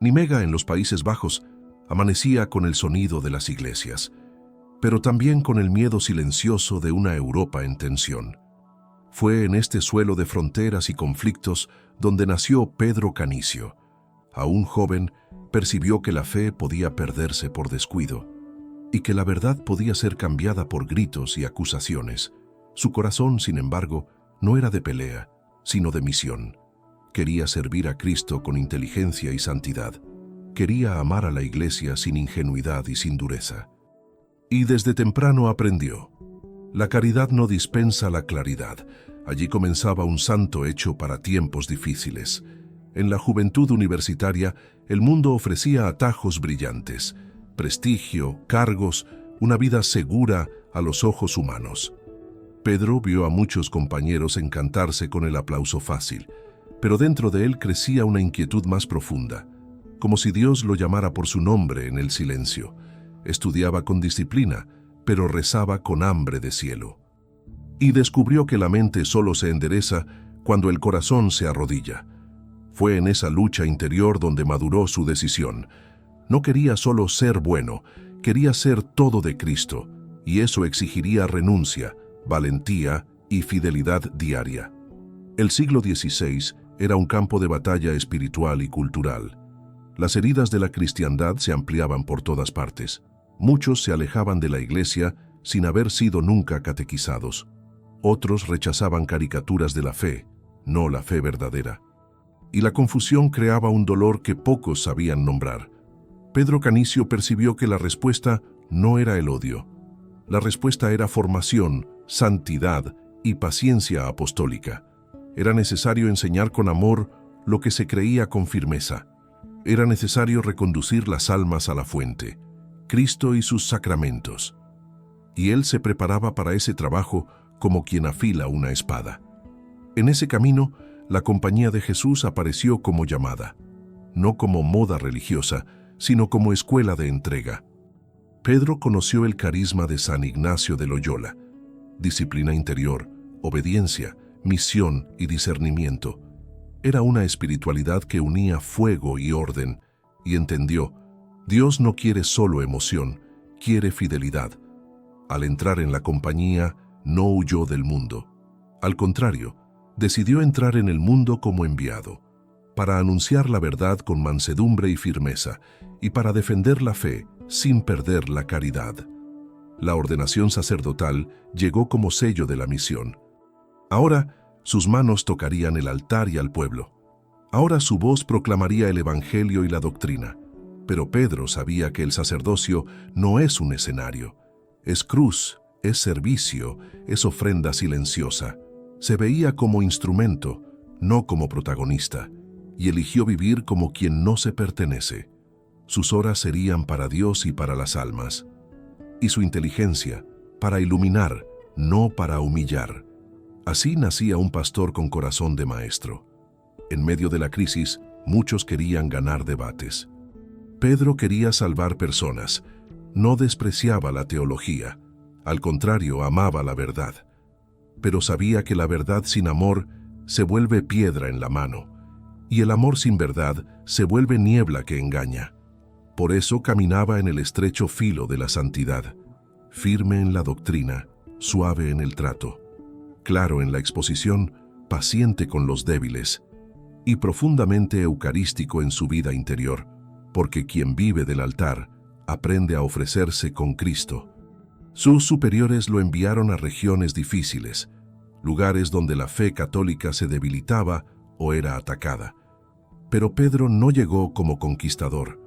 Nimega, en los Países Bajos, amanecía con el sonido de las iglesias, pero también con el miedo silencioso de una Europa en tensión. Fue en este suelo de fronteras y conflictos donde nació Pedro Canicio. Aún joven, percibió que la fe podía perderse por descuido y que la verdad podía ser cambiada por gritos y acusaciones. Su corazón, sin embargo, no era de pelea, sino de misión. Quería servir a Cristo con inteligencia y santidad. Quería amar a la Iglesia sin ingenuidad y sin dureza. Y desde temprano aprendió: la caridad no dispensa la claridad. Allí comenzaba un santo hecho para tiempos difíciles. En la juventud universitaria, el mundo ofrecía atajos brillantes, prestigio, cargos, una vida segura a los ojos humanos. Pedro vio a muchos compañeros encantarse con el aplauso fácil, pero dentro de él crecía una inquietud más profunda, como si Dios lo llamara por su nombre en el silencio. Estudiaba con disciplina, pero rezaba con hambre de cielo. Y descubrió que la mente solo se endereza cuando el corazón se arrodilla. Fue en esa lucha interior donde maduró su decisión. No quería solo ser bueno, quería ser todo de Cristo, y eso exigiría renuncia, valentía y fidelidad diaria. El siglo XVI era un campo de batalla espiritual y cultural. Las heridas de la cristiandad se ampliaban por todas partes. Muchos se alejaban de la Iglesia sin haber sido nunca catequizados. Otros rechazaban caricaturas de la fe, no la fe verdadera. Y la confusión creaba un dolor que pocos sabían nombrar. Pedro Canicio percibió que la respuesta no era el odio. La respuesta era formación, santidad y paciencia apostólica. Era necesario enseñar con amor lo que se creía con firmeza. Era necesario reconducir las almas a la fuente, Cristo y sus sacramentos. Y él se preparaba para ese trabajo como quien afila una espada. En ese camino, la Compañía de Jesús apareció como llamada, no como moda religiosa, sino como escuela de entrega. Pedro conoció el carisma de San Ignacio de Loyola: disciplina interior, obediencia, misión y discernimiento. Era una espiritualidad que unía fuego y orden, y entendió: Dios no quiere solo emoción, quiere fidelidad. Al entrar en la compañía, no huyó del mundo. Al contrario, decidió entrar en el mundo como enviado, para anunciar la verdad con mansedumbre y firmeza, y para defender la fe sin perder la caridad. La ordenación sacerdotal llegó como sello de la misión. Ahora, sus manos tocarían el altar y al pueblo. Ahora su voz proclamaría el Evangelio y la doctrina. Pero Pedro sabía que el sacerdocio no es un escenario. Es cruz, es servicio, es ofrenda silenciosa. Se veía como instrumento, no como protagonista, y eligió vivir como quien no se pertenece. Sus horas serían para Dios y para las almas, y su inteligencia para iluminar, no para humillar. Así nacía un pastor con corazón de maestro. En medio de la crisis, muchos querían ganar debates. Pedro quería salvar personas, no despreciaba la teología, al contrario, amaba la verdad. Pero sabía que la verdad sin amor se vuelve piedra en la mano, y el amor sin verdad se vuelve niebla que engaña. Por eso caminaba en el estrecho filo de la santidad, firme en la doctrina, suave en el trato, claro en la exposición, paciente con los débiles, y profundamente eucarístico en su vida interior, porque quien vive del altar aprende a ofrecerse con Cristo. Sus superiores lo enviaron a regiones difíciles, lugares donde la fe católica se debilitaba o era atacada. Pero Pedro no llegó como conquistador.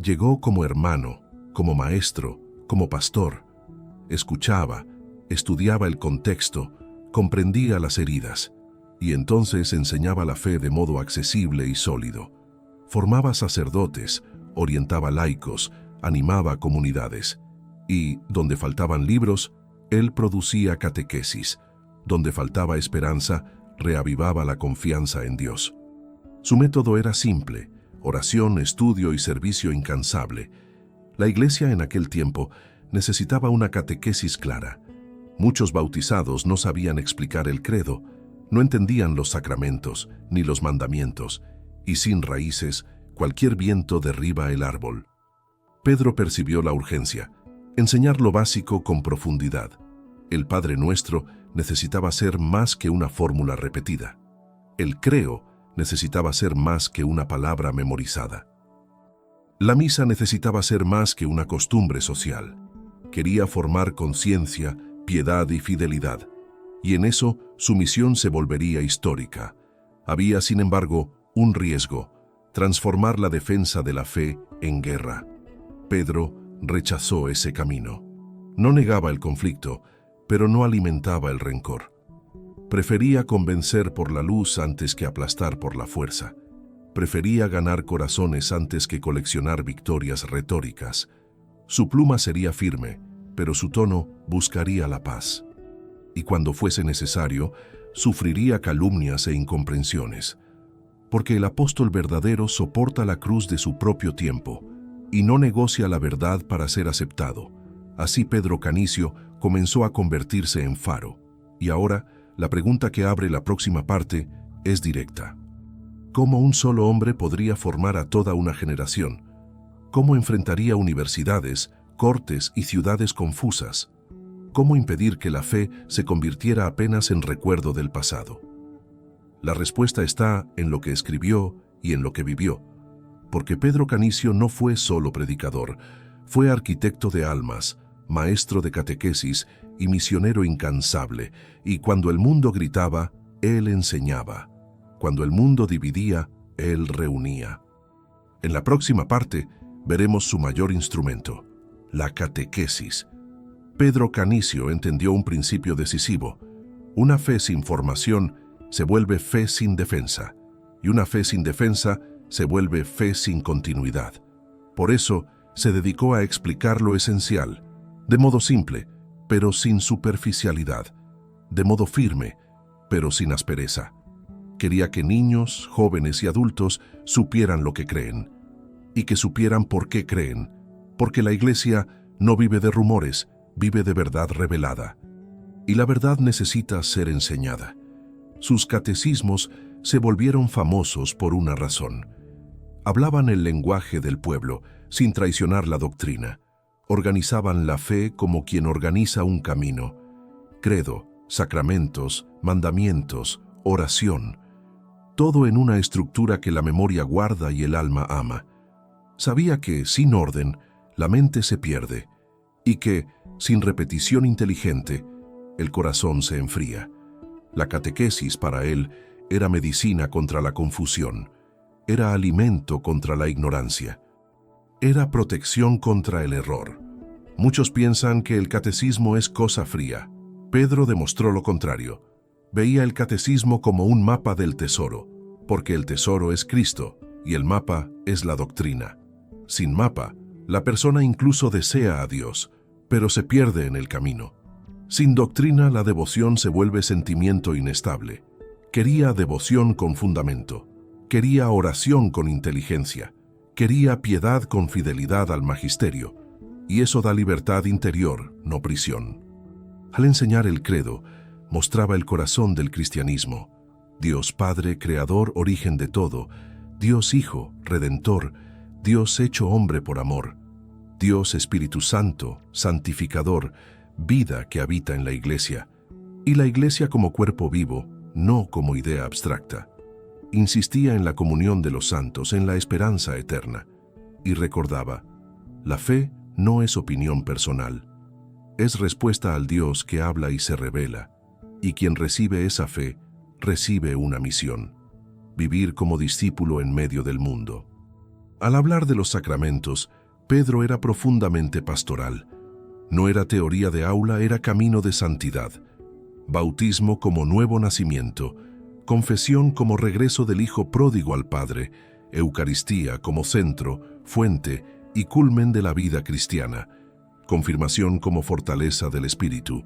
Llegó como hermano, como maestro, como pastor. Escuchaba, estudiaba el contexto, comprendía las heridas, y entonces enseñaba la fe de modo accesible y sólido. Formaba sacerdotes, orientaba laicos, animaba comunidades. Y, donde faltaban libros, él producía catequesis. Donde faltaba esperanza, reavivaba la confianza en Dios. Su método era simple: oración, estudio y servicio incansable. La Iglesia en aquel tiempo necesitaba una catequesis clara. Muchos bautizados no sabían explicar el credo, no entendían los sacramentos ni los mandamientos, y sin raíces cualquier viento derriba el árbol. Pedro percibió la urgencia, enseñar lo básico con profundidad. El Padre Nuestro necesitaba ser más que una fórmula repetida. El creo necesitaba ser más que una palabra memorizada. La misa necesitaba ser más que una costumbre social. Quería formar conciencia, piedad y fidelidad. Y en eso su misión se volvería histórica. Había, sin embargo, un riesgo: transformar la defensa de la fe en guerra. Pedro rechazó ese camino. No negaba el conflicto, pero no alimentaba el rencor. Prefería convencer por la luz antes que aplastar por la fuerza. Prefería ganar corazones antes que coleccionar victorias retóricas. Su pluma sería firme, pero su tono buscaría la paz. Y cuando fuese necesario, sufriría calumnias e incomprensiones. Porque el apóstol verdadero soporta la cruz de su propio tiempo y no negocia la verdad para ser aceptado. Así Pedro Canicio comenzó a convertirse en faro. Y ahora, la pregunta que abre la próxima parte es directa. ¿Cómo un solo hombre podría formar a toda una generación? ¿Cómo enfrentaría universidades, cortes y ciudades confusas? ¿Cómo impedir que la fe se convirtiera apenas en recuerdo del pasado? La respuesta está en lo que escribió y en lo que vivió. Porque Pedro Canicio no fue solo predicador, fue arquitecto de almas, maestro de catequesis y misionero incansable, y cuando el mundo gritaba, él enseñaba. Cuando el mundo dividía, él reunía. En la próxima parte veremos su mayor instrumento, la catequesis. Pedro Canicio entendió un principio decisivo: una fe sin formación se vuelve fe sin defensa, y una fe sin defensa se vuelve fe sin continuidad. Por eso se dedicó a explicar lo esencial, de modo simple, pero sin superficialidad, de modo firme, pero sin aspereza. Quería que niños, jóvenes y adultos supieran lo que creen, y que supieran por qué creen, porque la Iglesia no vive de rumores, vive de verdad revelada. Y la verdad necesita ser enseñada. Sus catecismos se volvieron famosos por una razón. Hablaban el lenguaje del pueblo, sin traicionar la doctrina. Organizaban la fe como quien organiza un camino. Credo, sacramentos, mandamientos, oración. Todo en una estructura que la memoria guarda y el alma ama. Sabía que, sin orden, la mente se pierde, y que, sin repetición inteligente, el corazón se enfría. La catequesis para él era medicina contra la confusión, era alimento contra la ignorancia, era protección contra el error. Muchos piensan que el catecismo es cosa fría. Pedro demostró lo contrario. Veía el catecismo como un mapa del tesoro, porque el tesoro es Cristo y el mapa es la doctrina. Sin mapa, la persona incluso desea a Dios, pero se pierde en el camino. Sin doctrina, la devoción se vuelve sentimiento inestable. Quería devoción con fundamento. Quería oración con inteligencia. Quería piedad con fidelidad al magisterio. Y eso da libertad interior, no prisión. Al enseñar el credo, mostraba el corazón del cristianismo. Dios Padre, Creador, origen de todo. Dios Hijo, Redentor. Dios hecho hombre por amor. Dios Espíritu Santo, santificador, vida que habita en la Iglesia. Y la Iglesia como cuerpo vivo, no como idea abstracta. Insistía en la comunión de los santos, en la esperanza eterna. Y recordaba, la fe no es opinión personal. Es respuesta al Dios que habla y se revela. Y quien recibe esa fe, recibe una misión: vivir como discípulo en medio del mundo. Al hablar de los sacramentos, Pedro era profundamente pastoral. No era teoría de aula, era camino de santidad. Bautismo como nuevo nacimiento, confesión como regreso del Hijo pródigo al Padre, Eucaristía como centro, fuente y culmen de la vida cristiana, confirmación como fortaleza del Espíritu,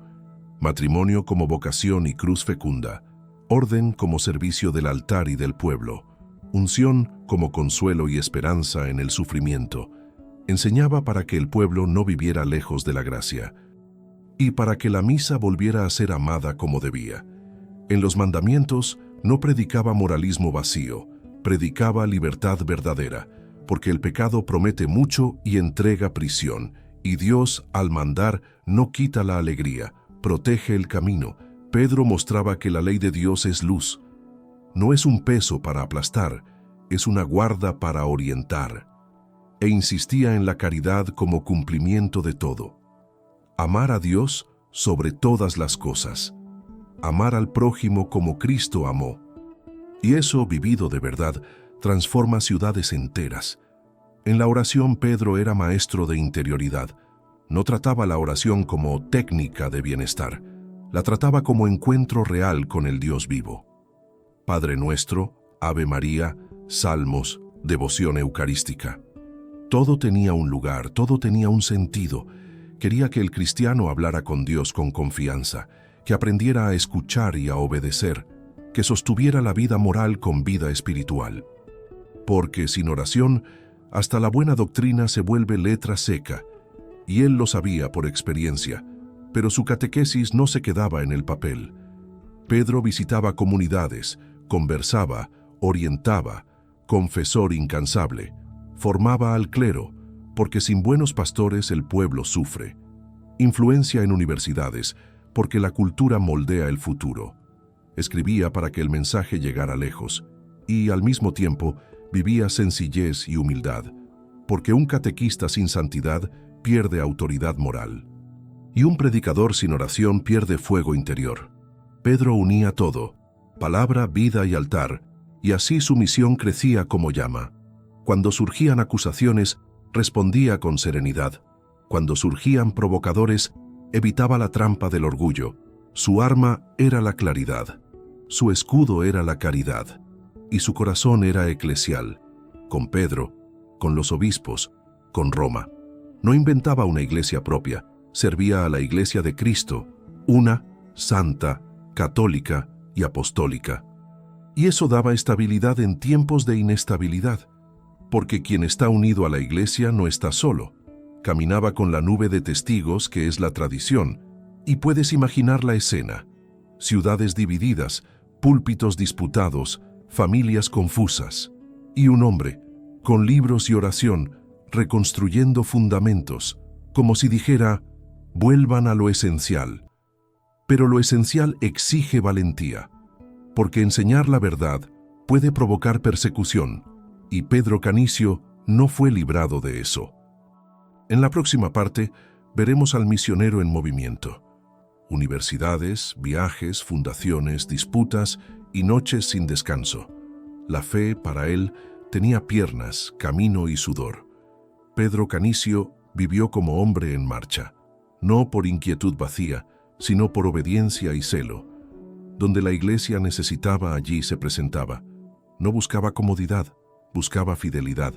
matrimonio como vocación y cruz fecunda, orden como servicio del altar y del pueblo, unción como consuelo y esperanza en el sufrimiento. Enseñaba para que el pueblo no viviera lejos de la gracia y para que la misa volviera a ser amada como debía. En los mandamientos no predicaba moralismo vacío, predicaba libertad verdadera, porque el pecado promete mucho y entrega prisión, y Dios, al mandar, no quita la alegría, protege el camino. Pedro mostraba que la ley de Dios es luz. No es un peso para aplastar, es una guarda para orientar. E insistía en la caridad como cumplimiento de todo. Amar a Dios sobre todas las cosas. Amar al prójimo como Cristo amó. Y eso, vivido de verdad, transforma ciudades enteras. En la oración Pedro era maestro de interioridad. No trataba la oración como técnica de bienestar. La trataba como encuentro real con el Dios vivo. Padre Nuestro, Ave María, salmos, devoción eucarística. Todo tenía un lugar, todo tenía un sentido. Quería que el cristiano hablara con Dios con confianza, que aprendiera a escuchar y a obedecer, que sostuviera la vida moral con vida espiritual. Porque sin oración, hasta la buena doctrina se vuelve letra seca, y él lo sabía por experiencia, pero su catequesis no se quedaba en el papel. Pedro visitaba comunidades, conversaba, orientaba, confesor incansable, formaba al clero, porque sin buenos pastores el pueblo sufre. Influencia en universidades, porque la cultura moldea el futuro. Escribía para que el mensaje llegara lejos, y al mismo tiempo vivía sencillez y humildad, porque un catequista sin santidad pierde autoridad moral. Y un predicador sin oración pierde fuego interior. Pedro unía todo, palabra, vida y altar, y así su misión crecía como llama. Cuando surgían acusaciones, respondía con serenidad. Cuando surgían provocadores, evitaba la trampa del orgullo. Su arma era la claridad. Su escudo era la caridad. Y su corazón era eclesial. Con Pedro, con los obispos, con Roma. No inventaba una iglesia propia. Servía a la iglesia de Cristo, una, santa, católica y apostólica. Y eso daba estabilidad en tiempos de inestabilidad. Porque quien está unido a la iglesia no está solo. Caminaba con la nube de testigos que es la tradición, y puedes imaginar la escena. Ciudades divididas, púlpitos disputados, familias confusas. Y un hombre, con libros y oración, reconstruyendo fundamentos, como si dijera, vuelvan a lo esencial. Pero lo esencial exige valentía, porque enseñar la verdad puede provocar persecución, y Pedro Canicio no fue librado de eso. En la próxima parte veremos al misionero en movimiento. Universidades, viajes, fundaciones, disputas y noches sin descanso. La fe, para él, tenía piernas, camino y sudor. Pedro Canicio vivió como hombre en marcha, no por inquietud vacía, sino por obediencia y celo. Donde la iglesia necesitaba, allí se presentaba. No buscaba comodidad, buscaba fidelidad.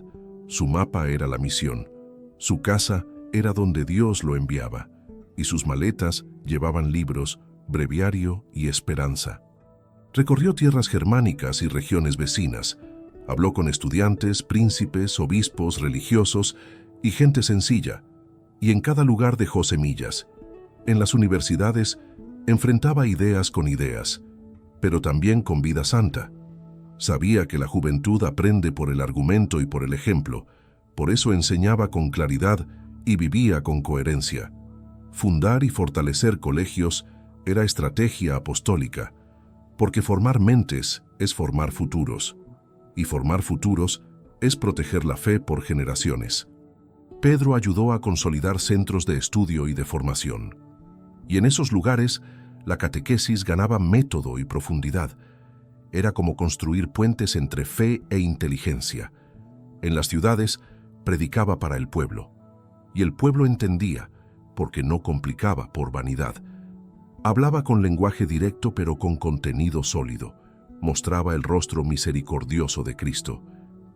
Su mapa era la misión. Su casa era donde Dios lo enviaba. Y sus maletas llevaban libros, breviario y esperanza. Recorrió tierras germánicas y regiones vecinas. Habló con estudiantes, príncipes, obispos, religiosos y gente sencilla. Y en cada lugar dejó semillas. En las universidades enfrentaba ideas con ideas, pero también con vida santa. Sabía que la juventud aprende por el argumento y por el ejemplo, por eso enseñaba con claridad y vivía con coherencia. Fundar y fortalecer colegios era estrategia apostólica, porque formar mentes es formar futuros, y formar futuros es proteger la fe por generaciones. Pedro ayudó a consolidar centros de estudio y de formación, y en esos lugares la catequesis ganaba método y profundidad. Era como construir puentes entre fe e inteligencia. En las ciudades predicaba para el pueblo, y el pueblo entendía, porque no complicaba por vanidad. Hablaba con lenguaje directo pero con contenido sólido. Mostraba el rostro misericordioso de Cristo.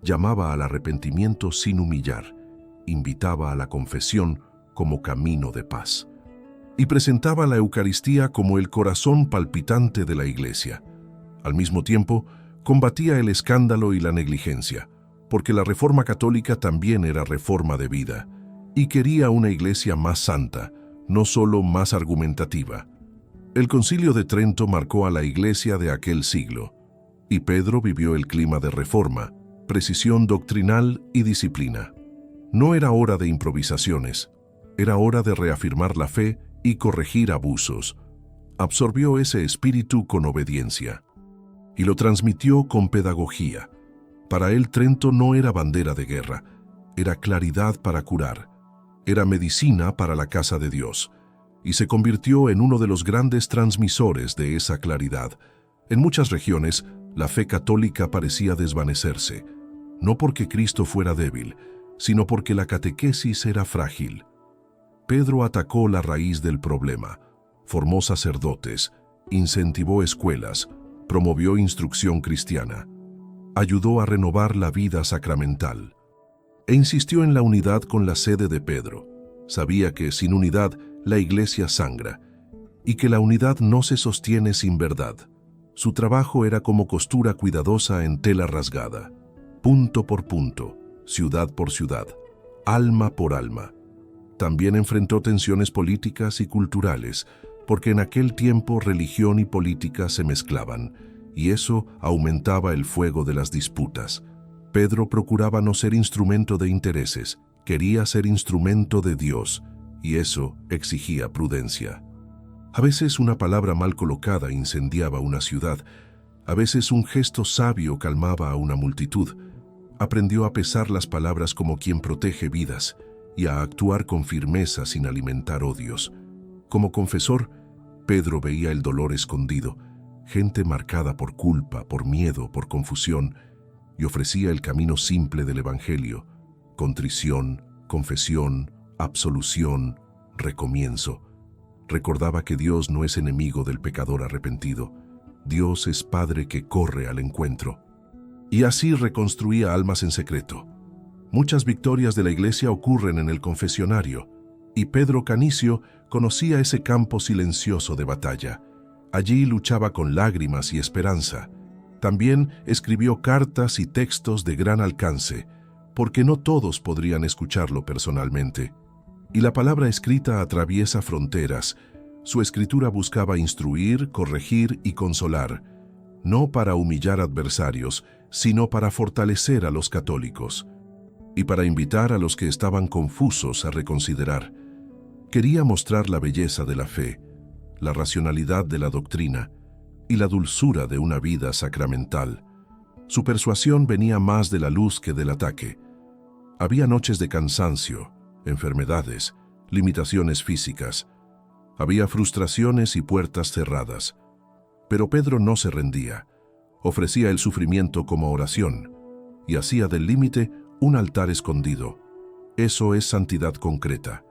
Llamaba al arrepentimiento sin humillar. Invitaba a la confesión como camino de paz. Y presentaba la Eucaristía como el corazón palpitante de la Iglesia. Al mismo tiempo, combatía el escándalo y la negligencia, porque la Reforma Católica también era reforma de vida, y quería una Iglesia más santa, no solo más argumentativa. El Concilio de Trento marcó a la Iglesia de aquel siglo, y Pedro vivió el clima de reforma, precisión doctrinal y disciplina. No era hora de improvisaciones, era hora de reafirmar la fe y corregir abusos. Absorbió ese espíritu con obediencia y lo transmitió con pedagogía. Para él Trento no era bandera de guerra, era claridad para curar, era medicina para la casa de Dios, y se convirtió en uno de los grandes transmisores de esa claridad. En muchas regiones, la fe católica parecía desvanecerse, no porque Cristo fuera débil, sino porque la catequesis era frágil. Pedro atacó la raíz del problema, formó sacerdotes, incentivó escuelas, promovió instrucción cristiana, ayudó a renovar la vida sacramental e insistió en la unidad con la sede de Pedro. Sabía que sin unidad la iglesia sangra y que la unidad no se sostiene sin verdad. Su trabajo era como costura cuidadosa en tela rasgada, punto por punto, ciudad por ciudad, alma por alma. También enfrentó tensiones políticas y culturales, porque en aquel tiempo religión y política se mezclaban, y eso aumentaba el fuego de las disputas. Pedro procuraba no ser instrumento de intereses, quería ser instrumento de Dios, y eso exigía prudencia. A veces una palabra mal colocada incendiaba una ciudad, a veces un gesto sabio calmaba a una multitud. Aprendió a pesar las palabras como quien protege vidas y a actuar con firmeza sin alimentar odios. Como confesor, Pedro veía el dolor escondido, gente marcada por culpa, por miedo, por confusión, y ofrecía el camino simple del Evangelio: contrición, confesión, absolución, recomienzo. Recordaba que Dios no es enemigo del pecador arrepentido. Dios es Padre que corre al encuentro. Y así reconstruía almas en secreto. Muchas victorias de la Iglesia ocurren en el confesionario, y Pedro Canicio conocía ese campo silencioso de batalla. Allí luchaba con lágrimas y esperanza. También escribió cartas y textos de gran alcance, porque no todos podrían escucharlo personalmente. Y la palabra escrita atraviesa fronteras. Su escritura buscaba instruir, corregir y consolar, no para humillar adversarios, sino para fortalecer a los católicos y para invitar a los que estaban confusos a reconsiderar. Quería mostrar la belleza de la fe, la racionalidad de la doctrina y la dulzura de una vida sacramental. Su persuasión venía más de la luz que del ataque. Había noches de cansancio, enfermedades, limitaciones físicas. Había frustraciones y puertas cerradas. Pero Pedro no se rendía. Ofrecía el sufrimiento como oración y hacía del límite un altar escondido. Eso es santidad concreta.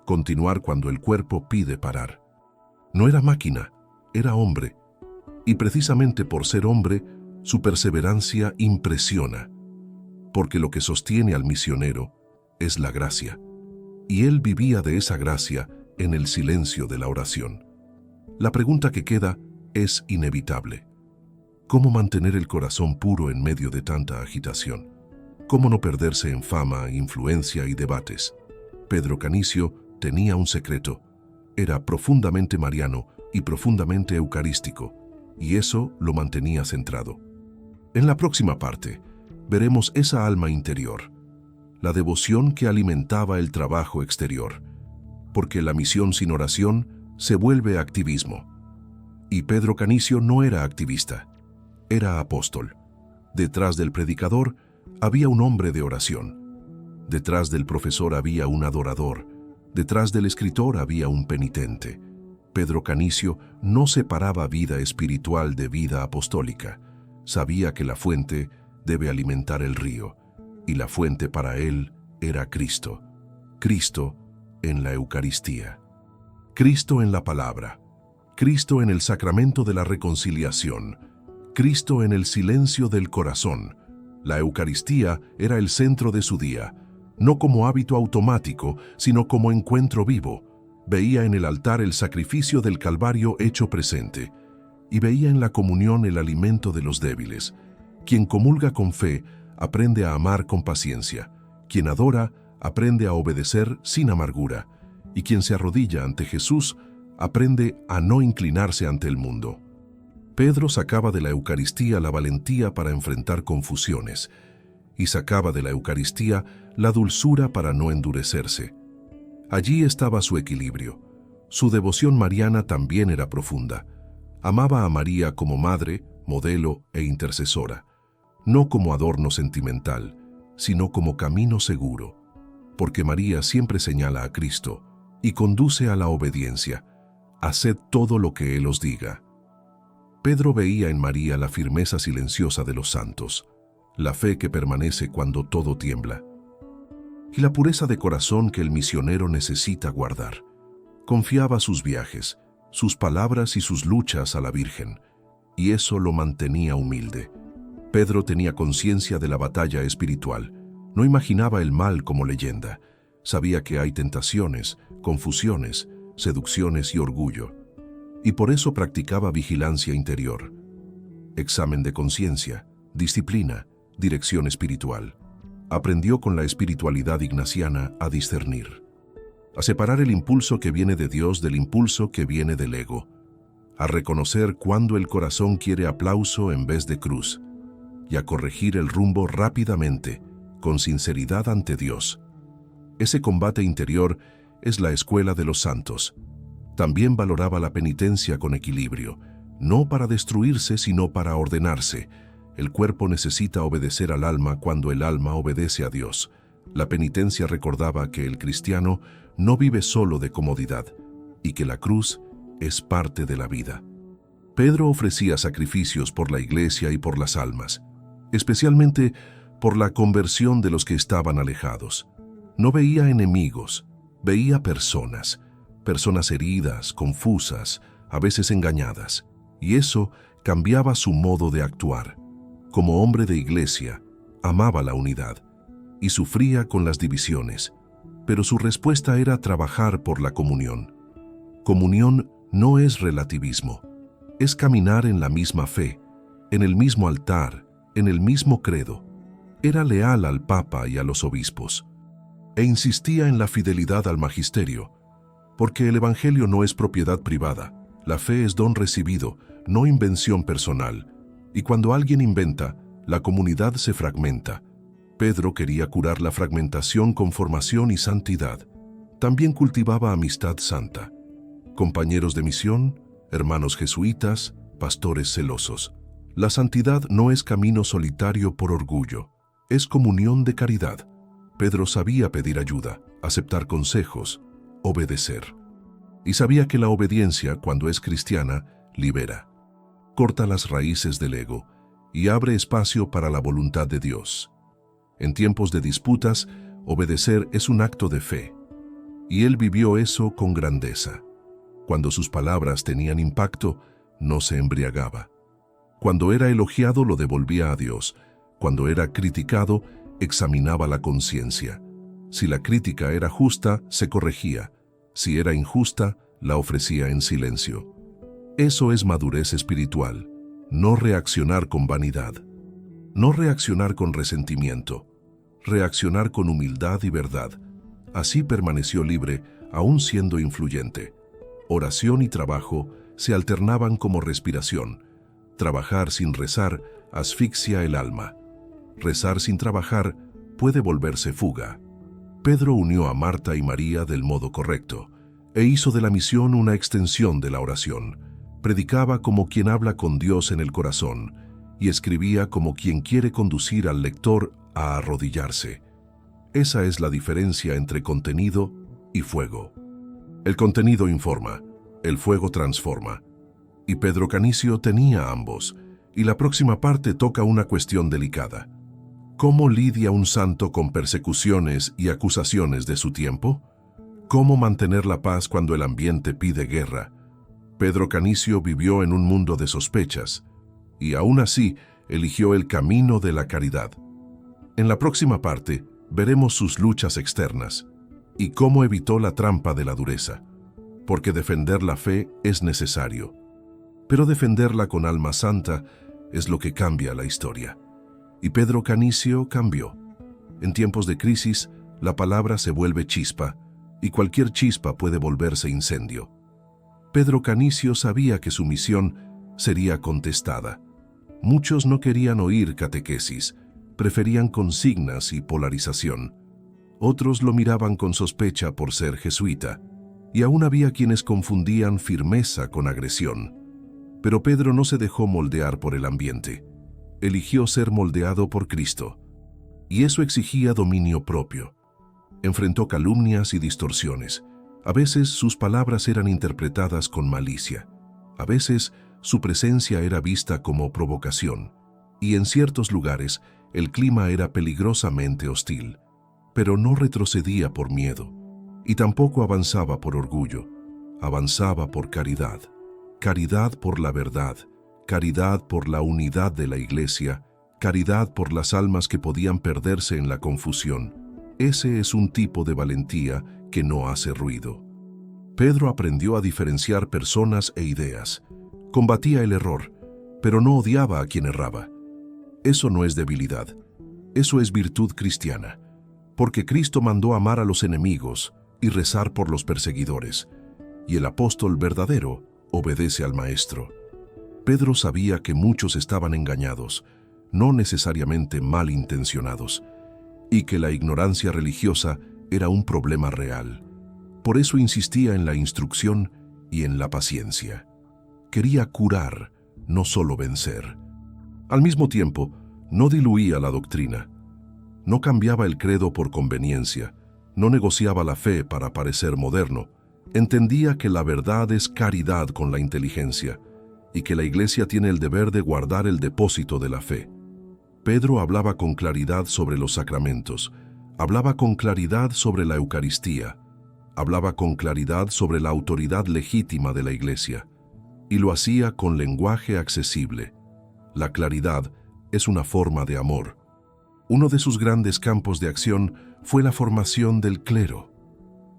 Continuar cuando el cuerpo pide parar. No era máquina, era hombre. Y precisamente por ser hombre, su perseverancia impresiona. Porque lo que sostiene al misionero es la gracia. Y él vivía de esa gracia en el silencio de la oración. La pregunta que queda es inevitable. ¿Cómo mantener el corazón puro en medio de tanta agitación? ¿Cómo no perderse en fama, influencia y debates? Pedro Canicio tenía un secreto. Era profundamente mariano y profundamente eucarístico, y eso lo mantenía centrado. En la próxima parte, veremos esa alma interior, la devoción que alimentaba el trabajo exterior, porque la misión sin oración se vuelve activismo. Y Pedro Canicio no era activista, era apóstol. Detrás del predicador había un hombre de oración. Detrás del profesor había un adorador. Detrás del escritor había un penitente. Pedro Canicio no separaba vida espiritual de vida apostólica. Sabía que la fuente debe alimentar el río, y la fuente para él era Cristo. Cristo en la Eucaristía. Cristo en la palabra. Cristo en el sacramento de la reconciliación. Cristo en el silencio del corazón. La Eucaristía era el centro de su día, no como hábito automático, sino como encuentro vivo. Veía en el altar el sacrificio del Calvario hecho presente, y veía en la comunión el alimento de los débiles. Quien comulga con fe, aprende a amar con paciencia. Quien adora, aprende a obedecer sin amargura. Y quien se arrodilla ante Jesús, aprende a no inclinarse ante el mundo. Pedro sacaba de la Eucaristía la valentía para enfrentar confusiones, y sacaba de la Eucaristía la dulzura para no endurecerse. Allí estaba su equilibrio. Su devoción mariana también era profunda. Amaba a María como madre, modelo e intercesora, no como adorno sentimental, sino como camino seguro, porque María siempre señala a Cristo y conduce a la obediencia. Haced todo lo que Él os diga. Pedro veía en María la firmeza silenciosa de los santos, la fe que permanece cuando todo tiembla, y la pureza de corazón que el misionero necesita guardar. Confiaba sus viajes, sus palabras y sus luchas a la Virgen, y eso lo mantenía humilde. Pedro tenía conciencia de la batalla espiritual. No imaginaba el mal como leyenda. Sabía que hay tentaciones, confusiones, seducciones y orgullo. Y por eso practicaba vigilancia interior, examen de conciencia, disciplina, dirección espiritual. Aprendió con la espiritualidad ignaciana a discernir, a separar el impulso que viene de Dios del impulso que viene del ego, a reconocer cuando el corazón quiere aplauso en vez de cruz, y a corregir el rumbo rápidamente, con sinceridad ante Dios. Ese combate interior es la escuela de los santos. También valoraba la penitencia con equilibrio, no para destruirse, sino para ordenarse. El cuerpo necesita obedecer al alma cuando el alma obedece a Dios. La penitencia recordaba que el cristiano no vive solo de comodidad y que la cruz es parte de la vida. Pedro ofrecía sacrificios por la iglesia y por las almas, especialmente por la conversión de los que estaban alejados. No veía enemigos, veía personas heridas, confusas, a veces engañadas, y eso cambiaba su modo de actuar. Como hombre de iglesia, amaba la unidad y sufría con las divisiones, pero su respuesta era trabajar por la comunión. Comunión no es relativismo, es caminar en la misma fe, en el mismo altar, en el mismo credo. Era leal al Papa y a los obispos, e insistía en la fidelidad al magisterio, porque el Evangelio no es propiedad privada, la fe es don recibido, no invención personal, y cuando alguien inventa, la comunidad se fragmenta. Pedro quería curar la fragmentación con formación y santidad. También cultivaba amistad santa, compañeros de misión, hermanos jesuitas, pastores celosos. La santidad no es camino solitario por orgullo, es comunión de caridad. Pedro sabía pedir ayuda, aceptar consejos, obedecer. Y sabía que la obediencia, cuando es cristiana, libera. Corta las raíces del ego y abre espacio para la voluntad de Dios. En tiempos de disputas, obedecer es un acto de fe. Y él vivió eso con grandeza. Cuando sus palabras tenían impacto, no se embriagaba. Cuando era elogiado, lo devolvía a Dios. Cuando era criticado, examinaba la conciencia. Si la crítica era justa, se corregía. Si era injusta, la ofrecía en silencio. Eso es madurez espiritual. No reaccionar con vanidad. No reaccionar con resentimiento. Reaccionar con humildad y verdad. Así permaneció libre, aún siendo influyente. Oración y trabajo se alternaban como respiración. Trabajar sin rezar asfixia el alma. Rezar sin trabajar puede volverse fuga. Pedro unió a Marta y María del modo correcto e hizo de la misión una extensión de la oración. Predicaba como quien habla con Dios en el corazón y escribía como quien quiere conducir al lector a arrodillarse. Esa es la diferencia entre contenido y fuego. El contenido informa, el fuego transforma. Y Pedro Canicio tenía ambos, y la próxima parte toca una cuestión delicada. ¿Cómo lidia un santo con persecuciones y acusaciones de su tiempo? ¿Cómo mantener la paz cuando el ambiente pide guerra? Pedro Canicio vivió en un mundo de sospechas, y aún así eligió el camino de la caridad. En la próxima parte veremos sus luchas externas y cómo evitó la trampa de la dureza, porque defender la fe es necesario, pero defenderla con alma santa es lo que cambia la historia. Y Pedro Canicio cambió. En tiempos de crisis, la palabra se vuelve chispa, y cualquier chispa puede volverse incendio. Pedro Canicio sabía que su misión sería contestada. Muchos no querían oír catequesis, preferían consignas y polarización. Otros lo miraban con sospecha por ser jesuita, y aún había quienes confundían firmeza con agresión. Pero Pedro no se dejó moldear por el ambiente. Eligió ser moldeado por Cristo. Y eso exigía dominio propio. Enfrentó calumnias y distorsiones. A veces sus palabras eran interpretadas con malicia. A veces su presencia era vista como provocación. Y en ciertos lugares el clima era peligrosamente hostil. Pero no retrocedía por miedo. Y tampoco avanzaba por orgullo. Avanzaba por caridad. Caridad por la verdad. Caridad por la unidad de la Iglesia. Caridad por las almas que podían perderse en la confusión. Ese es un tipo de valentía que no hace ruido. Pedro aprendió a diferenciar personas e ideas. Combatía el error, pero no odiaba a quien erraba. Eso no es debilidad. Eso es virtud cristiana. Porque Cristo mandó amar a los enemigos y rezar por los perseguidores. Y el apóstol verdadero obedece al Maestro. Pedro sabía que muchos estaban engañados, no necesariamente malintencionados, y que la ignorancia religiosa era un problema real. Por eso insistía en la instrucción y en la paciencia. Quería curar, no solo vencer. Al mismo tiempo, no diluía la doctrina. No cambiaba el credo por conveniencia, no negociaba la fe para parecer moderno. Entendía que la verdad es caridad con la inteligencia y que la Iglesia tiene el deber de guardar el depósito de la fe. Pedro hablaba con claridad sobre los sacramentos, hablaba con claridad sobre la Eucaristía, hablaba con claridad sobre la autoridad legítima de la Iglesia, y lo hacía con lenguaje accesible. La claridad es una forma de amor. Uno de sus grandes campos de acción fue la formación del clero,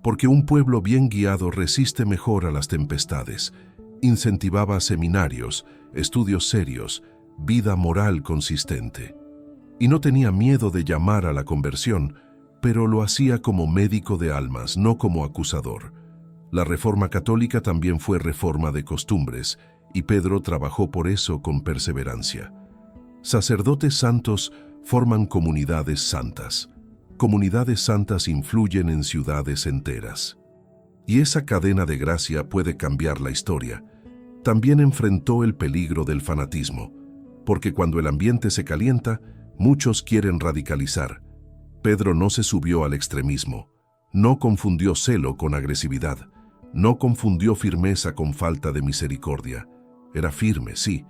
porque un pueblo bien guiado resiste mejor a las tempestades. Incentivaba seminarios, estudios serios, vida moral consistente. Y no tenía miedo de llamar a la conversión, pero lo hacía como médico de almas, no como acusador. La Reforma Católica también fue reforma de costumbres, y Pedro trabajó por eso con perseverancia. Sacerdotes santos forman comunidades santas. Comunidades santas influyen en ciudades enteras. Y esa cadena de gracia puede cambiar la historia. También enfrentó el peligro del fanatismo, porque cuando el ambiente se calienta, muchos quieren radicalizar. Pedro no se subió al extremismo, no confundió celo con agresividad, no confundió firmeza con falta de misericordia. Era firme, sí,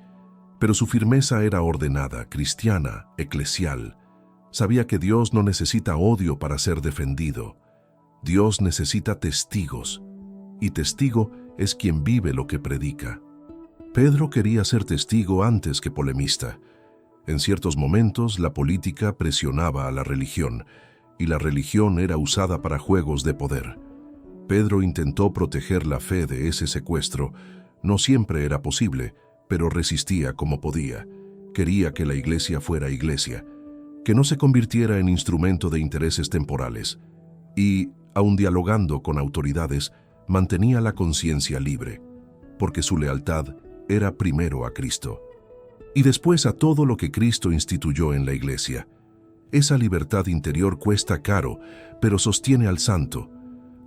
pero su firmeza era ordenada, cristiana, eclesial. Sabía que Dios no necesita odio para ser defendido. Dios necesita testigos, y testigo es quien vive lo que predica. Pedro quería ser testigo antes que polemista. En ciertos momentos la política presionaba a la religión, y la religión era usada para juegos de poder. Pedro intentó proteger la fe de ese secuestro. No siempre era posible, pero resistía como podía. Quería que la Iglesia fuera Iglesia, que no se convirtiera en instrumento de intereses temporales, y, aun dialogando con autoridades, mantenía la conciencia libre, porque su lealtad era primero a Cristo, y después a todo lo que Cristo instituyó en la Iglesia. Esa libertad interior cuesta caro, pero sostiene al santo.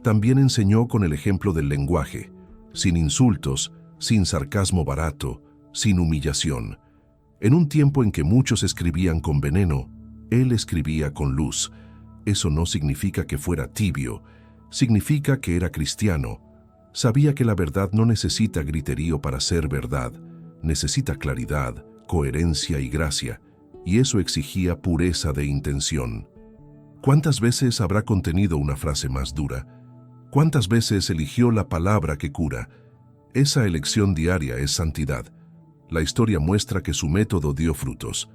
También enseñó con el ejemplo del lenguaje, sin insultos, sin sarcasmo barato, sin humillación. En un tiempo en que muchos escribían con veneno, él escribía con luz. Eso no significa que fuera tibio, significa que era cristiano. Sabía que la verdad no necesita griterío para ser verdad, necesita claridad, coherencia y gracia, y eso exigía pureza de intención. ¿Cuántas veces habrá contenido una frase más dura? ¿Cuántas veces eligió la palabra que cura? Esa elección diaria es santidad. La historia muestra que su método dio frutos.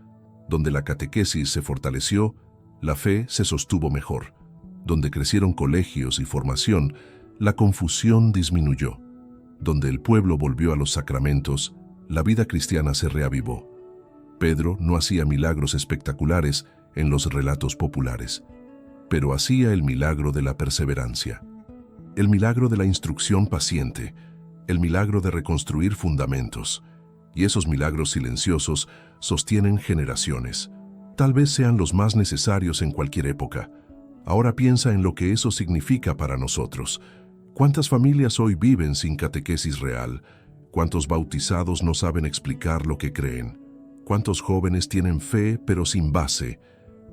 Donde la catequesis se fortaleció, la fe se sostuvo mejor. Donde crecieron colegios y formación, la confusión disminuyó. Donde el pueblo volvió a los sacramentos, la vida cristiana se reavivó. Pedro no hacía milagros espectaculares en los relatos populares, pero hacía el milagro de la perseverancia, el milagro de la instrucción paciente, el milagro de reconstruir fundamentos. Y esos milagros silenciosos sostienen generaciones. tal vez sean los más necesarios en cualquier época. Ahora piensa en lo que eso significa para nosotros. ¿Cuántas familias hoy viven sin catequesis real? ¿Cuántos bautizados no saben explicar lo que creen? ¿Cuántos jóvenes tienen fe pero sin base?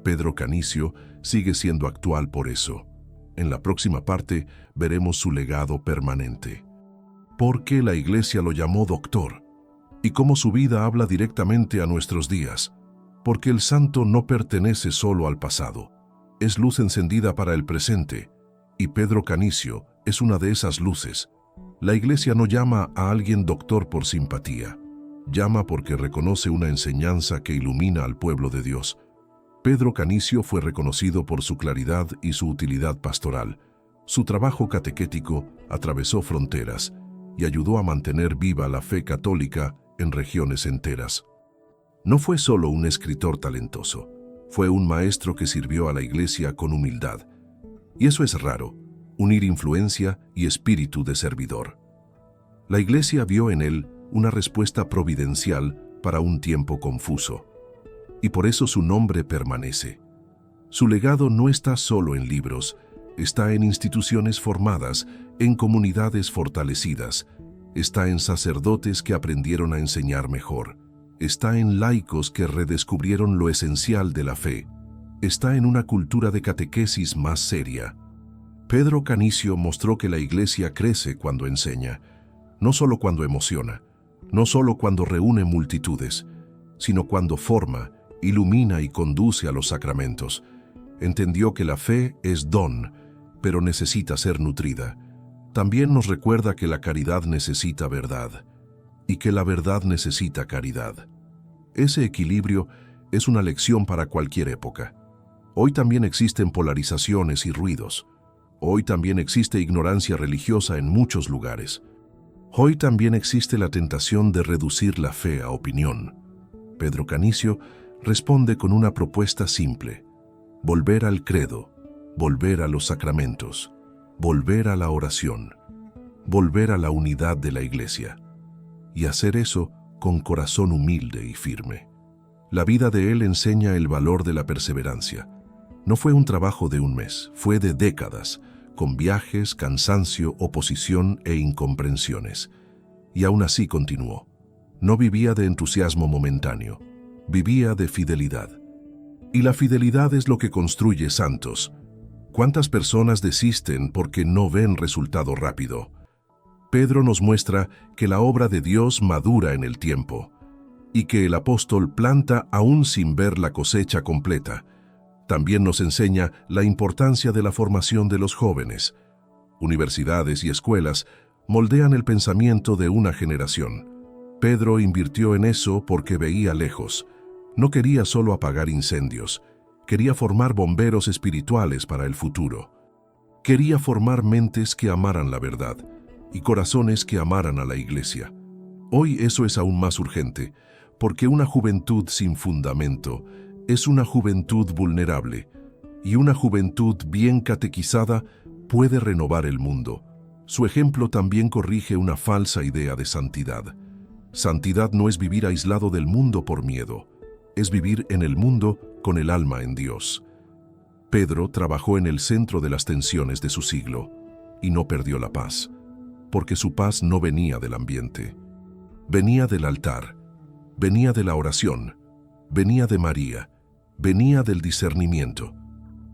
Pedro Canicio sigue siendo actual por eso. En la próxima parte veremos su legado permanente. ¿Por qué la Iglesia lo llamó doctor? Y cómo su vida habla directamente a nuestros días. Porque el santo no pertenece solo al pasado. Es luz encendida para el presente. Y Pedro Canicio es una de esas luces. La Iglesia no llama a alguien doctor por simpatía. Llama porque reconoce una enseñanza que ilumina al pueblo de Dios. Pedro Canicio fue reconocido por su claridad y su utilidad pastoral. Su trabajo catequético atravesó fronteras y ayudó a mantener viva la fe católica en regiones enteras. No fue solo un escritor talentoso, fue un maestro que sirvió a la Iglesia con humildad. Y eso es raro, unir influencia y espíritu de servidor. La Iglesia vio en él una respuesta providencial para un tiempo confuso. Y por eso su nombre permanece. Su legado no está solo en libros, está en instituciones formadas, en comunidades fortalecidas, está en sacerdotes que aprendieron a enseñar mejor, está en laicos que redescubrieron lo esencial de la fe, está en una cultura de catequesis más seria. Pedro Canicio mostró que la Iglesia crece cuando enseña, no solo cuando emociona, no solo cuando reúne multitudes, sino cuando forma, ilumina y conduce a los sacramentos. Entendió que la fe es don, pero necesita ser nutrida. También nos recuerda que la caridad necesita verdad y que la verdad necesita caridad. Ese equilibrio es una lección para cualquier época. Hoy también existen polarizaciones y ruidos. Hoy también existe ignorancia religiosa en muchos lugares. Hoy también existe la tentación de reducir la fe a opinión. Pedro Canicio responde con una propuesta simple: volver al credo, volver a los sacramentos, volver a la oración, volver a la unidad de la Iglesia, y hacer eso con corazón humilde y firme. La vida de él enseña el valor de la perseverancia. No fue un trabajo de un mes, fue de décadas, con viajes, cansancio, oposición e incomprensiones. Y aún así continuó. No vivía de entusiasmo momentáneo, vivía de fidelidad. Y la fidelidad es lo que construye santos. ¿Cuántas personas desisten porque no ven resultado rápido? Pedro nos muestra que la obra de Dios madura en el tiempo y que el apóstol planta aún sin ver la cosecha completa. También nos enseña la importancia de la formación de los jóvenes. Universidades y escuelas moldean el pensamiento de una generación. Pedro invirtió en eso porque veía lejos. No quería solo apagar incendios, quería formar bomberos espirituales para el futuro. Quería formar mentes que amaran la verdad y corazones que amaran a la Iglesia. Hoy eso es aún más urgente, porque una juventud sin fundamento es una juventud vulnerable, y una juventud bien catequizada puede renovar el mundo. Su ejemplo también corrige una falsa idea de santidad. Santidad no es vivir aislado del mundo por miedo, es vivir en el mundo con el alma en Dios. Pedro trabajó en el centro de las tensiones de su siglo, y no perdió la paz, porque su paz no venía del ambiente. Venía del altar, venía de la oración, venía de María, venía del discernimiento.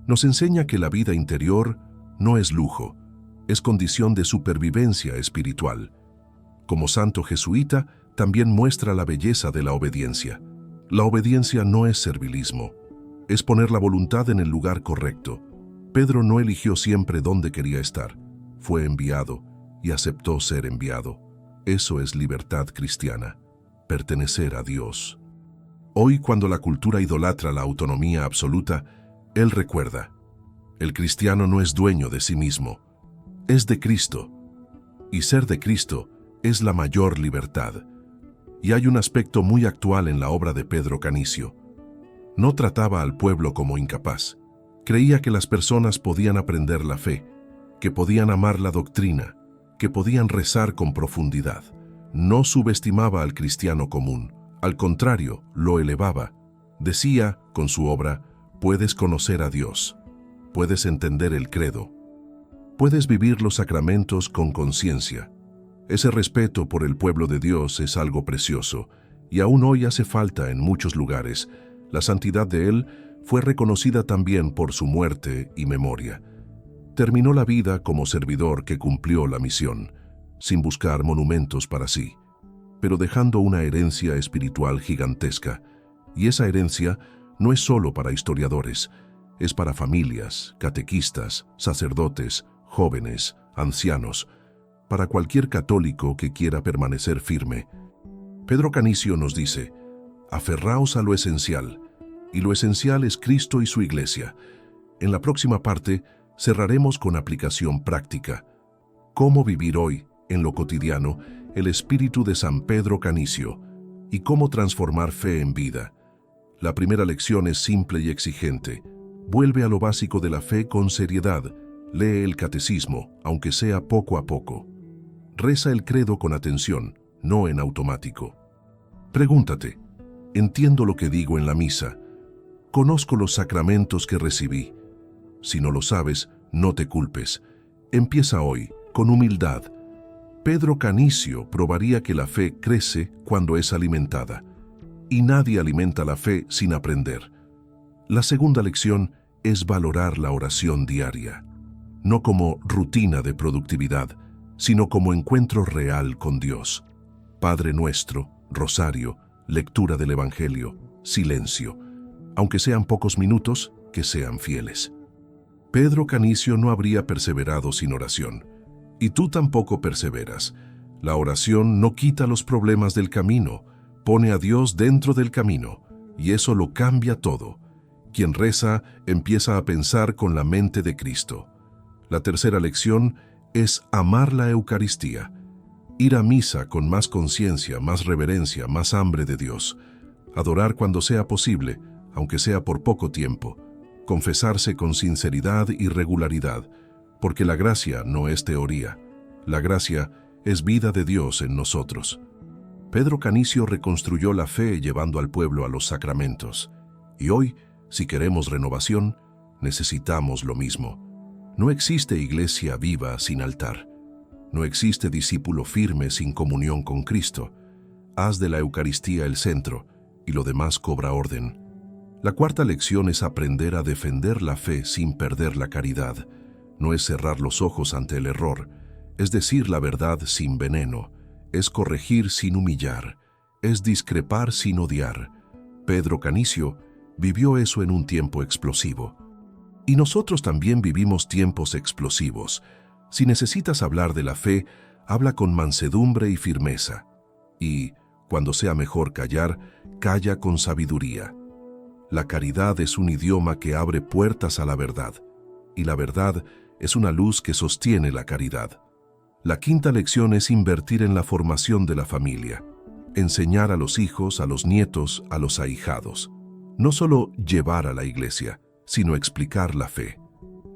Nos enseña que la vida interior no es lujo, es condición de supervivencia espiritual. Como santo jesuita, también muestra la belleza de la obediencia. La obediencia no es servilismo, es poner la voluntad en el lugar correcto. Pedro no eligió siempre dónde quería estar, fue enviado y aceptó ser enviado. Eso es libertad cristiana, pertenecer a Dios. Hoy, cuando la cultura idolatra la autonomía absoluta, él recuerda: el cristiano no es dueño de sí mismo, es de Cristo, y ser de Cristo es la mayor libertad. Y hay un aspecto muy actual en la obra de Pedro Canicio. No trataba al pueblo como incapaz. Creía que las personas podían aprender la fe, que podían amar la doctrina, que podían rezar con profundidad. No subestimaba al cristiano común, al contrario, lo elevaba. Decía, con su obra, puedes conocer a Dios, puedes entender el credo, puedes vivir los sacramentos con conciencia. Ese respeto por el pueblo de Dios es algo precioso, y aún hoy hace falta en muchos lugares. La santidad de él fue reconocida también por su muerte y memoria. Terminó la vida como servidor que cumplió la misión, sin buscar monumentos para sí, pero dejando una herencia espiritual gigantesca. Y esa herencia no es solo para historiadores, es para familias, catequistas, sacerdotes, jóvenes, ancianos, para cualquier católico que quiera permanecer firme. Pedro Canicio nos dice, aferraos a lo esencial, y lo esencial es Cristo y su Iglesia. En la próxima parte cerraremos con aplicación práctica. Cómo vivir hoy, en lo cotidiano, el espíritu de San Pedro Canicio, y cómo transformar fe en vida. La primera lección es simple y exigente. Vuelve a lo básico de la fe con seriedad. Lee el catecismo, aunque sea poco a poco. Reza el credo con atención, no en automático. Pregúntate, ¿entiendo lo que digo en la misa? ¿Conozco los sacramentos que recibí? Si no lo sabes, no te culpes. Empieza hoy, con humildad. Pedro Canicio probaría que la fe crece cuando es alimentada. Y nadie alimenta la fe sin aprender. La segunda lección es valorar la oración diaria. No como rutina de productividad, sino como encuentro real con Dios. Padre Nuestro, Rosario, lectura del Evangelio, silencio. Aunque sean pocos minutos, que sean fieles. Pedro Canicio no habría perseverado sin oración. Y tú tampoco perseveras. La oración no quita los problemas del camino, pone a Dios dentro del camino, y eso lo cambia todo. Quien reza empieza a pensar con la mente de Cristo. La tercera lección es amar la Eucaristía. Ir a misa con más conciencia, más reverencia, más hambre de Dios. Adorar cuando sea posible, aunque sea por poco tiempo. Confesarse con sinceridad y regularidad, porque la gracia no es teoría. La gracia es vida de Dios en nosotros. Pedro Canicio reconstruyó la fe llevando al pueblo a los sacramentos. Y hoy, si queremos renovación, necesitamos lo mismo. No existe iglesia viva sin altar. No existe discípulo firme sin comunión con Cristo. Haz de la Eucaristía el centro, y lo demás cobra orden. La cuarta lección es aprender a defender la fe sin perder la caridad. No es cerrar los ojos ante el error, es decir la verdad sin veneno, es corregir sin humillar, es discrepar sin odiar. Pedro Canicio vivió eso en un tiempo explosivo. Y nosotros también vivimos tiempos explosivos. Si necesitas hablar de la fe, habla con mansedumbre y firmeza. Y, cuando sea mejor callar, calla con sabiduría. La caridad es un idioma que abre puertas a la verdad, y la verdad es una luz que sostiene la caridad. La quinta lección es invertir en la formación de la familia, enseñar a los hijos, a los nietos, a los ahijados. No solo llevar a la iglesia, sino explicar la fe.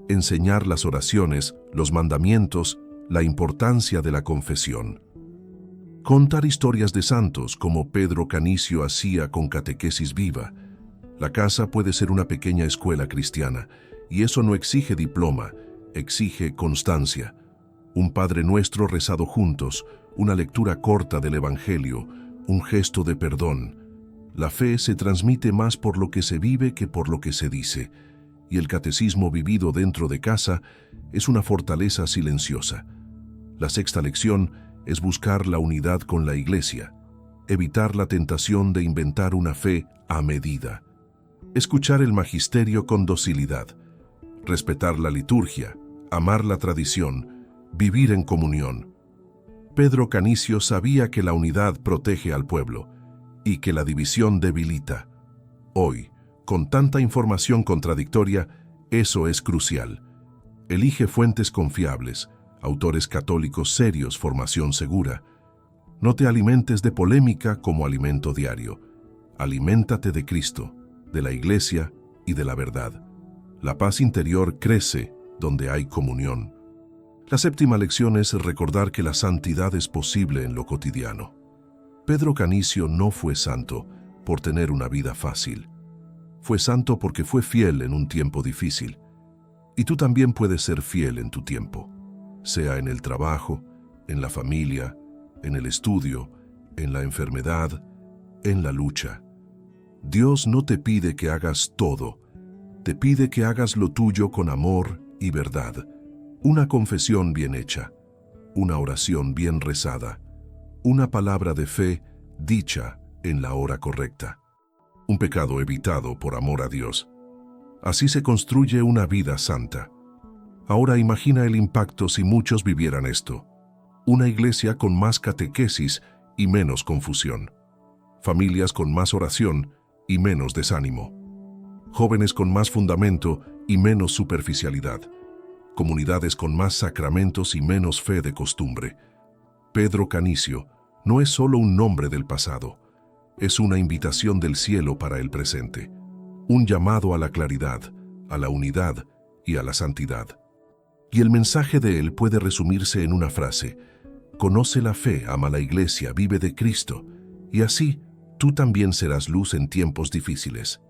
Enseñar las oraciones, los mandamientos, la importancia de la confesión. Contar historias de santos como Pedro Canicio hacía con catequesis viva. La casa puede ser una pequeña escuela cristiana, y eso no exige diploma, exige constancia. Un Padre Nuestro rezado juntos, una lectura corta del Evangelio, un gesto de perdón. La fe se transmite más por lo que se vive que por lo que se dice, y el catecismo vivido dentro de casa es una fortaleza silenciosa. La sexta lección es buscar la unidad con la Iglesia, evitar la tentación de inventar una fe a medida. Escuchar el magisterio con docilidad, respetar la liturgia, amar la tradición, vivir en comunión. Pedro Canicio sabía que la unidad protege al pueblo y que la división debilita. Hoy, con tanta información contradictoria, eso es crucial. Elige fuentes confiables, autores católicos serios, formación segura. No te alimentes de polémica como alimento diario. Aliméntate de Cristo, de la Iglesia y de la verdad. La paz interior crece donde hay comunión. La séptima lección es recordar que la santidad es posible en lo cotidiano. Pedro Canicio no fue santo por tener una vida fácil. Fue santo porque fue fiel en un tiempo difícil. Y tú también puedes ser fiel en tu tiempo, sea en el trabajo, en la familia, en el estudio, en la enfermedad, en la lucha. Dios no te pide que hagas todo, te pide que hagas lo tuyo con amor y verdad. Una confesión bien hecha, una oración bien rezada, una palabra de fe dicha en la hora correcta, un pecado evitado por amor a Dios. Así se construye una vida santa. Ahora imagina el impacto si muchos vivieran esto. Una iglesia con más catequesis y menos confusión. Familias con más oración y menos desánimo. Jóvenes con más fundamento y menos superficialidad. Comunidades con más sacramentos y menos fe de costumbre. Pedro Canicio no es solo un nombre del pasado, es una invitación del cielo para el presente, un llamado a la claridad, a la unidad y a la santidad. Y el mensaje de él puede resumirse en una frase: conoce la fe, ama la iglesia, vive de Cristo, y así tú también serás luz en tiempos difíciles.